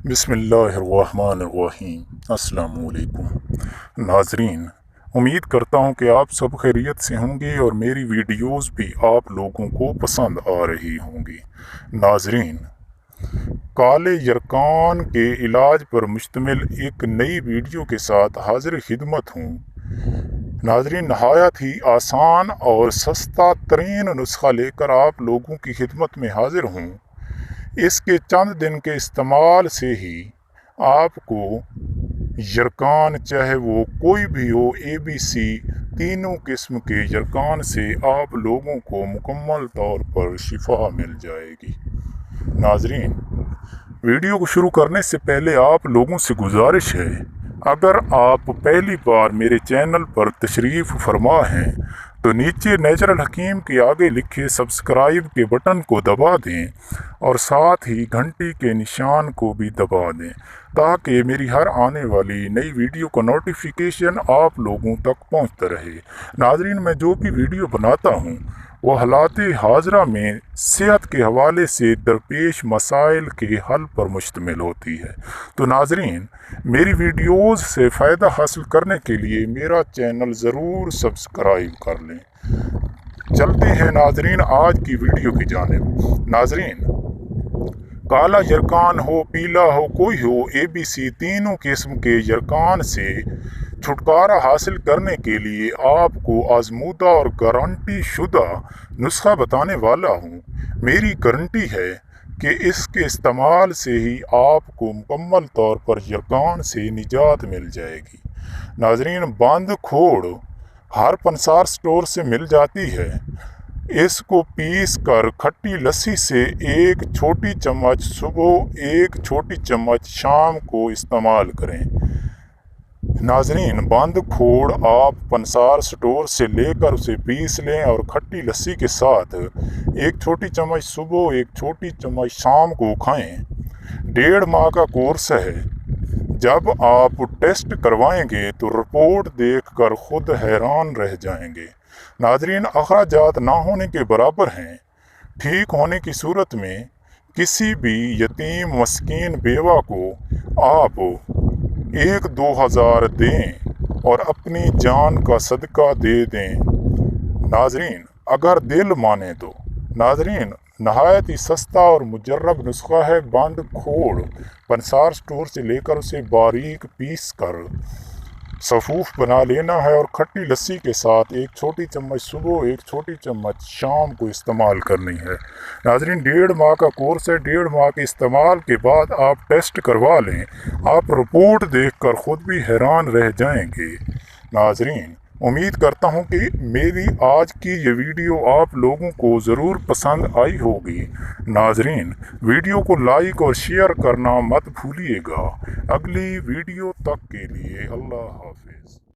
बिस्मिल्लाहिर्रहमानिर्रहीम। अस्सलामुअलैकुम नाजरीन, उम्मीद करता हूँ कि आप सब खैरियत से होंगे और मेरी वीडियोस भी आप लोगों को पसंद आ रही होंगी। नाजरीन, काले यरकान के इलाज पर मुश्तमिल एक नई वीडियो के साथ हाजिर खिदमत हूँ। नाजरीन, नहायत ही आसान और सस्ता तरीन नुस्खा लेकर आप लोगों की खिदमत में हाजिर हूँ। इसके चंद दिन के इस्तेमाल से ही आपको यरकान, चाहे वो कोई भी हो, ABC, तीनों किस्म के यरकान से आप लोगों को मुकम्मल तौर पर शिफा मिल जाएगी। नाजरीन, वीडियो को शुरू करने से पहले आप लोगों से गुजारिश है, अगर आप पहली बार मेरे चैनल पर तशरीफ़ फरमा हैं तो नीचे नेचुरल हकीम के आगे लिखे सब्सक्राइब के बटन को दबा दें और साथ ही घंटी के निशान को भी दबा दें, ताकि मेरी हर आने वाली नई वीडियो का नोटिफिकेशन आप लोगों तक पहुंचता रहे। नाजरीन, मैं जो भी वीडियो बनाता हूं वो हालात हाजरा में सेहत के हवाले से दरपेश मसाइल के हल पर मुश्तमिल होती है। तो नाजरीन, मेरी वीडियोज़ से फ़ायदा हासिल करने के लिए मेरा चैनल ज़रूर सब्सक्राइब कर लें। चलते हैं नाजरीन आज की वीडियो की जानिब। नाजरीन, काला यरकान हो, पीला हो, कोई हो, ABC, तीनों किस्म के यरकान से छुटकारा हासिल करने के लिए आपको आजमूदा और गारंटी शुदा नुस्खा बताने वाला हूँ। मेरी गारंटी है कि इसके इस्तेमाल से ही आपको मुकम्मल तौर पर यरकान से निजात मिल जाएगी। नाजरीन, बंद खोड़ हर पंसार स्टोर से मिल जाती है। इसको पीस कर खट्टी लस्सी से एक छोटी चम्मच सुबह, एक छोटी चम्मच शाम को इस्तेमाल करें। नाजरीन, बंद खोड़ आप पंसार स्टोर से लेकर उसे पीस लें और खट्टी लस्सी के साथ एक छोटी चम्मच सुबह, एक छोटी चम्मच शाम को खाएं। 1.5 माह का कोर्स है। जब आप टेस्ट करवाएंगे तो रिपोर्ट देखकर खुद हैरान रह जाएंगे। नाजरीन, अखराजात ना होने के बराबर हैं। ठीक होने की सूरत में किसी भी यतीम मस्कीन बेवा को आप 1-2 हज़ार दें और अपनी जान का सदका दे दें। नाजरीन, अगर दिल माने तो। नाजरीन, नहायत ही सस्ता और मुजर्रब नुस्खा है। बंद खोड़ पंसार स्टोर से लेकर उसे बारीक पीस कर सफूफ बना लेना है और खट्टी लस्सी के साथ एक छोटी चम्मच सुबह, एक छोटी चम्मच शाम को इस्तेमाल करनी है। नाजरीन, 1.5 माह का कोर्स है। 1.5 माह के इस्तेमाल के बाद आप टेस्ट करवा लें। आप रिपोर्ट देखकर खुद भी हैरान रह जाएंगे। नाजरीन, उम्मीद करता हूं कि मेरी आज की ये वीडियो आप लोगों को ज़रूर पसंद आई होगी। नाजरीन, वीडियो को लाइक और शेयर करना मत भूलिएगा। अगली वीडियो तक के लिए अल्लाह हाफिज़।